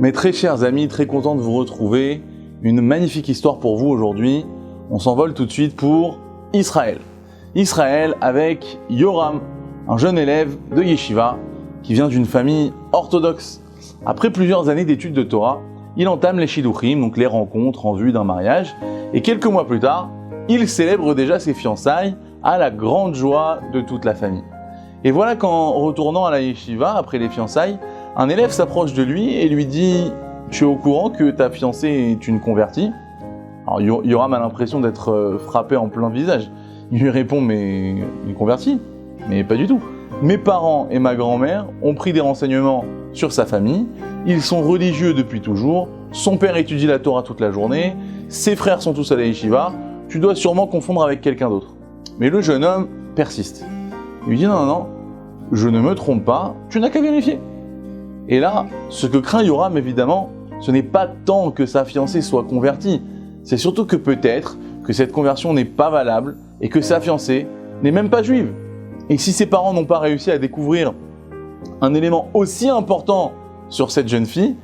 Mes très chers amis, très content de vous retrouver. Une magnifique histoire pour vous aujourd'hui. On s'envole tout de suite pour Israël. Israël avec Yoram, un jeune élève de Yeshiva qui vient d'une famille orthodoxe. Après plusieurs années d'études de Torah, il entame les Shidduchim, donc les rencontres en vue d'un mariage. Et quelques mois plus tard, il célèbre déjà ses fiançailles à la grande joie de toute la famille. Et voilà qu'en retournant à la Yeshiva, après les fiançailles, un élève s'approche de lui et lui dit « Tu es au courant que ta fiancée est une convertie ?» Alors Yoram a l'impression d'être frappé en plein visage. Il lui répond « Mais une convertie ? Mais pas du tout. Mes parents et ma grand-mère ont pris des renseignements sur sa famille. Ils sont religieux depuis toujours. Son père étudie la Torah toute la journée. Ses frères sont tous à la Yeshiva. Tu dois sûrement confondre avec quelqu'un d'autre. » Mais le jeune homme persiste. Il lui dit « Non, je ne me trompe pas. Tu n'as qu'à vérifier. » Et là, ce que craint Yoram, évidemment, ce n'est pas tant que sa fiancée soit convertie, c'est surtout que peut-être que cette conversion n'est pas valable et que sa fiancée n'est même pas juive. Et si ses parents n'ont pas réussi à découvrir un élément aussi important sur cette jeune fille,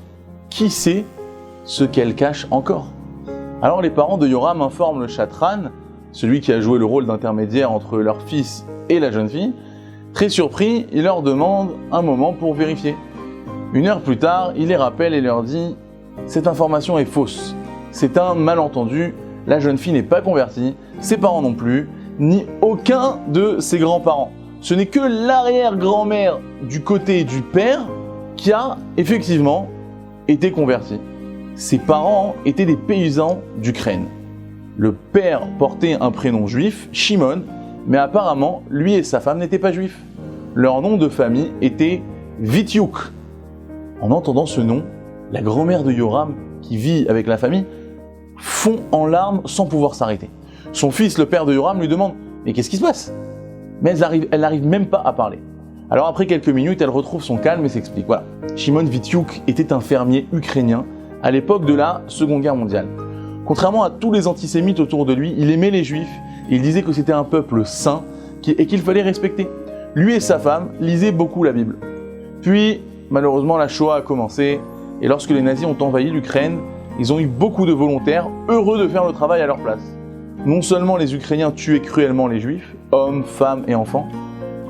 qui sait ce qu'elle cache encore ? Alors les parents de Yoram informent le chatran, celui qui a joué le rôle d'intermédiaire entre leur fils et la jeune fille. Très surpris, il leur demande un moment pour vérifier. Une heure plus tard, il les rappelle et leur dit « Cette information est fausse. C'est un malentendu. La jeune fille n'est pas convertie, ses parents non plus, ni aucun de ses grands-parents. Ce n'est que l'arrière-grand-mère du côté du père qui a effectivement été convertie. Ses parents étaient des paysans d'Ukraine. Le père portait un prénom juif, Shimon, mais apparemment, lui et sa femme n'étaient pas juifs. Leur nom de famille était Vitiuk. En entendant ce nom, la grand-mère de Yoram, qui vit avec la famille, fond en larmes sans pouvoir s'arrêter. Son fils, le père de Yoram, lui demande « Mais qu'est-ce qui se passe ?» Mais elle n'arrive même pas à parler. Alors après quelques minutes, elle retrouve son calme et s'explique. Voilà, Shimon Vitiuk était un fermier ukrainien à l'époque de la Seconde Guerre mondiale. Contrairement à tous les antisémites autour de lui, il aimait les juifs, il disait que c'était un peuple saint et qu'il fallait respecter. Lui et sa femme lisaient beaucoup la Bible. Puis, malheureusement, la Shoah a commencé, et lorsque les nazis ont envahi l'Ukraine, ils ont eu beaucoup de volontaires heureux de faire le travail à leur place. Non seulement les Ukrainiens tuaient cruellement les Juifs, hommes, femmes et enfants,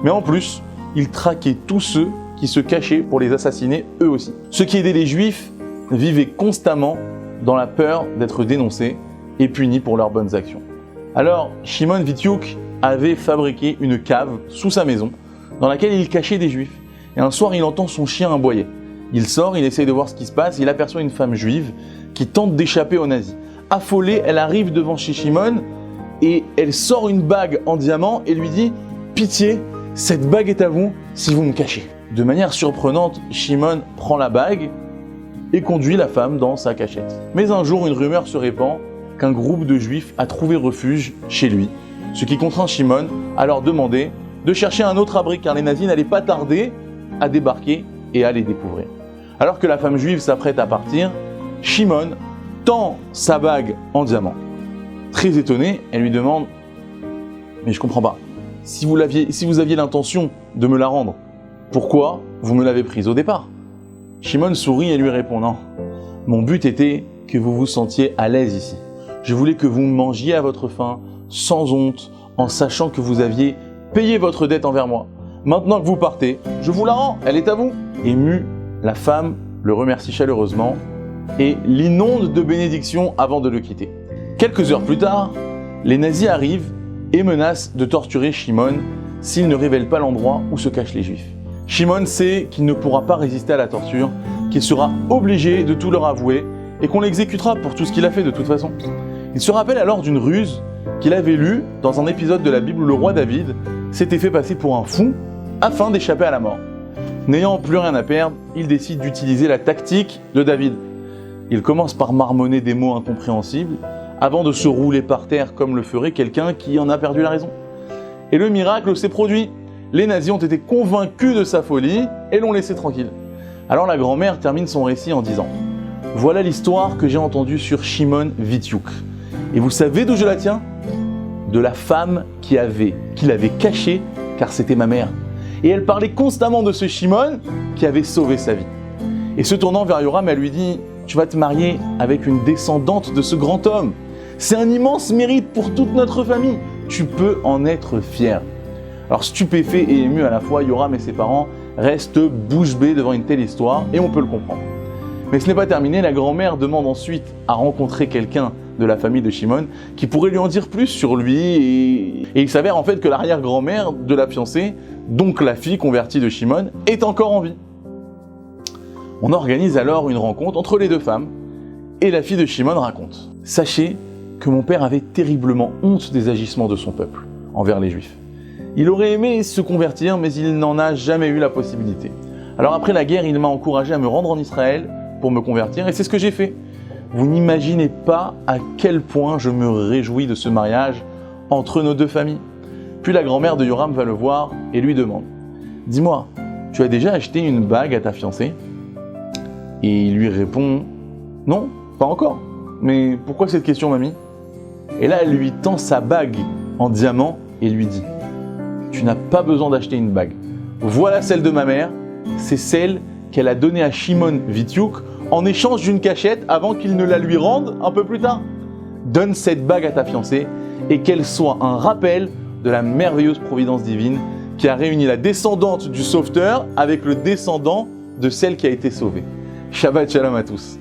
mais en plus, ils traquaient tous ceux qui se cachaient pour les assassiner eux aussi. Ceux qui aidaient les Juifs vivaient constamment dans la peur d'être dénoncés et punis pour leurs bonnes actions. Alors, Shimon Vitiuk avait fabriqué une cave sous sa maison dans laquelle il cachait des Juifs. Et un soir, il entend son chien aboyer. Il sort, il essaye de voir ce qui se passe, il aperçoit une femme juive qui tente d'échapper aux nazis. Affolée, elle arrive devant chez Shimon et elle sort une bague en diamant et lui dit « Pitié, cette bague est à vous si vous me cachez. » De manière surprenante, Shimon prend la bague et conduit la femme dans sa cachette. Mais un jour, une rumeur se répand qu'un groupe de juifs a trouvé refuge chez lui, ce qui contraint Shimon à leur demander de chercher un autre abri car les nazis n'allaient pas tarder à débarquer et à les découvrir. Alors que la femme juive s'apprête à partir, Shimon tend sa bague en diamant. Très étonnée, elle lui demande « Mais je comprends pas, si vous aviez l'intention de me la rendre, pourquoi vous me l'avez prise au départ ?» Shimon sourit et lui répond « Non, mon but était que vous vous sentiez à l'aise ici. Je voulais que vous mangiez à votre faim, sans honte, en sachant que vous aviez payé votre dette envers moi. Maintenant que vous partez, je vous la rends, elle est à vous. » Émue, la femme le remercie chaleureusement et l'inonde de bénédictions avant de le quitter. Quelques heures plus tard, les nazis arrivent et menacent de torturer Shimon s'il ne révèle pas l'endroit où se cachent les Juifs. Shimon sait qu'il ne pourra pas résister à la torture, qu'il sera obligé de tout leur avouer et qu'on l'exécutera pour tout ce qu'il a fait de toute façon. Il se rappelle alors d'une ruse qu'il avait lue dans un épisode de la Bible où le roi David s'était fait passer pour un fou afin d'échapper à la mort. N'ayant plus rien à perdre, il décide d'utiliser la tactique de David. Il commence par marmonner des mots incompréhensibles avant de se rouler par terre comme le ferait quelqu'un qui en a perdu la raison. Et le miracle s'est produit. Les nazis ont été convaincus de sa folie et l'ont laissé tranquille. Alors la grand-mère termine son récit en disant « Voilà l'histoire que j'ai entendue sur Shimon Vitiuk. Et vous savez d'où je la tiens ? De la femme qui l'avait cachée, car c'était ma mère. Et elle parlait constamment de ce Shimon qui avait sauvé sa vie. Et se tournant vers Yoram, elle lui dit « Tu vas te marier avec une descendante de ce grand homme. C'est un immense mérite pour toute notre famille. Tu peux en être fier. » Alors stupéfait et ému à la fois, Yoram et ses parents restent bouche bée devant une telle histoire, et on peut le comprendre. Mais ce n'est pas terminé, la grand-mère demande ensuite à rencontrer quelqu'un de la famille de Shimon qui pourrait lui en dire plus sur lui, et il s'avère en fait que l'arrière-grand-mère de la fiancée, donc la fille convertie de Shimon, est encore en vie. On organise alors une rencontre entre les deux femmes, et la fille de Shimon raconte « Sachez que mon père avait terriblement honte des agissements de son peuple envers les Juifs. Il aurait aimé se convertir, mais il n'en a jamais eu la possibilité. Alors après la guerre, il m'a encouragé à me rendre en Israël pour me convertir, et c'est ce que j'ai fait. Vous n'imaginez pas à quel point je me réjouis de ce mariage entre nos deux familles. » Puis la grand-mère de Yoram va le voir et lui demande « Dis-moi, tu as déjà acheté une bague à ta fiancée ?» Et il lui répond « Non, pas encore. Mais pourquoi cette question, mamie ?» Et là, elle lui tend sa bague en diamant et lui dit « Tu n'as pas besoin d'acheter une bague. Voilà celle de ma mère, c'est celle qu'elle a donnée à Shimon Vitiouk en échange d'une cachette avant qu'il ne la lui rende un peu plus tard. Donne cette bague à ta fiancée et qu'elle soit un rappel de la merveilleuse providence divine qui a réuni la descendante du sauveteur avec le descendant de celle qui a été sauvée. » Shabbat Shalom à tous.